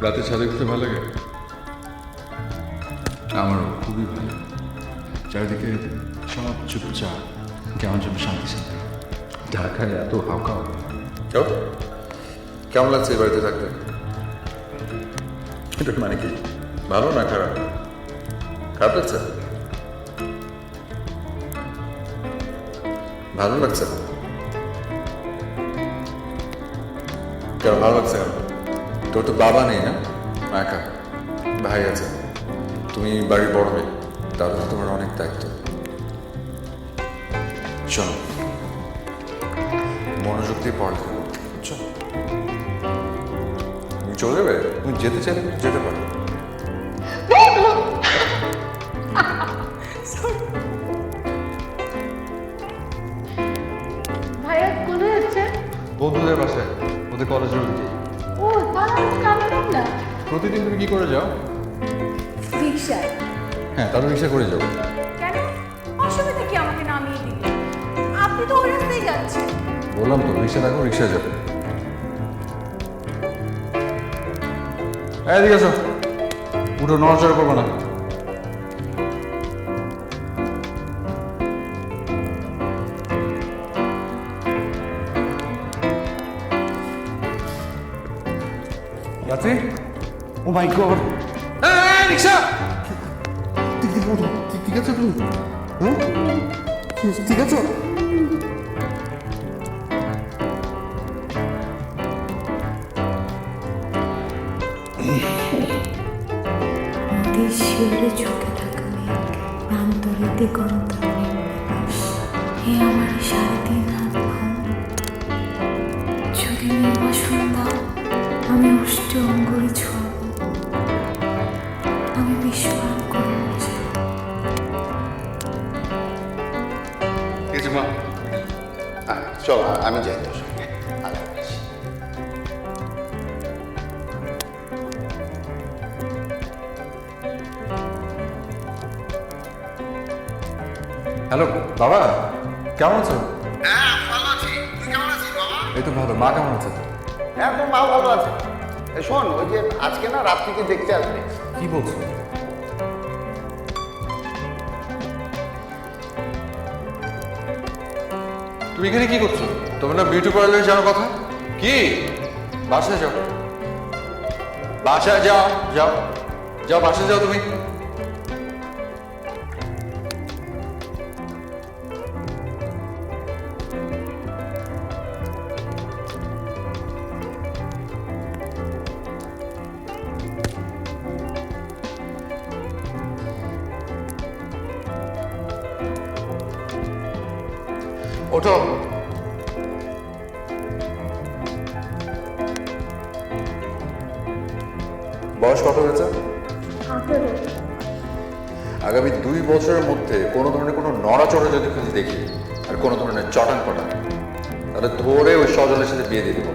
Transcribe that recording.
রাতে ছাদে ঘুরতে ভালো লাগে? আমারও খুবই ভালো। চারিদিকে সব চুপচাপ, কেমন যেন শান্তি শান্তি। ঢাকায় এত হাওকাও। কেমন লাগছে এই বাড়িতে থাকতে? এটা মানে কি, ভালো না খারাপ? খারাপ লাগছে? ভালো লাগছে? কেন ভালো লাগছে কেন? তোর তো বাবা নেই না, একা। ভাই আছে, তুমি বাড়ির বড় মেয়ে, তাহলে তো তোমার অনেক দায়িত্ব। শোনো, মনোযোগ দিয়ে পড়ালেখা করতে, বুঝছো? তুমি চলে যাবে, তুমি যেতে চাইলে যেতে পারো। ভাইয়া কোথায় যাচ্ছে? বন্ধুদের বাসায়, ওদের কলেজের ওদিকে। ও তাহলে আমি নামলাম না। প্রতিদিন তুমি কি করে যাও? রিক্সায়। হ্যাঁ, তাহলে রিক্সা করে যাও। কেন? অসুবিধা কি আমাকে নামিয়ে দিলে? আপনি তো ওই রাস্তায় যাচ্ছেন। বললাম তো, রিক্সা থাকো, রিক্সায় যাবো। এদিকে আসো, উঠো, নড়াচড়া করবো না। যাচ্ছি। ও মাই গড, রিক্সা! ঠিক আছে তুমি? হ্যাঁ, ঠিক আছে। নদীর শিউরে ঝুঁকে থাকা মেয়েকে প্রান্তরে দিগন্তরে নিবাস। এ আমার 3.5 হাত ঘুম। যদি নির্বাসন দাও, আমি অষ্ট অঙ্গরে ছোঁয়াব। আমি বিস্ফোরণ করে উঠছি। কিছু মা, চল আমি যাই তোর সঙ্গে। হ্যালো বাবা, কেমন আছো? হ্যাঁ ভালো আছি। তুই কেমন আছিস বাবা? এই তো ভালো। মা কেমন আছে? হ্যাঁ তোর মা ভালো আছে। শোন, ওই যে আজকে না রাত্রিকে দেখতে আসবে। কি বলছো? তুমি এখানে কি করছো? তোমার না বিউটি পার্লারে যাওয়ার কথা? কি? বাসায় যাও, বাসায় যাও, যাও যাও, বাসায় যাও তুমি। ওঠো। বয়স কত হয়েছে? আগামী 2 বছরের মধ্যে কোনো ধরনের কোনো নড়াচড়া যদি খুঁজে দেখি আর কোনো ধরনের চটান পটান, তাহলে ধরে ওই সজলের সাথে বিয়ে দিয়ে দেবো।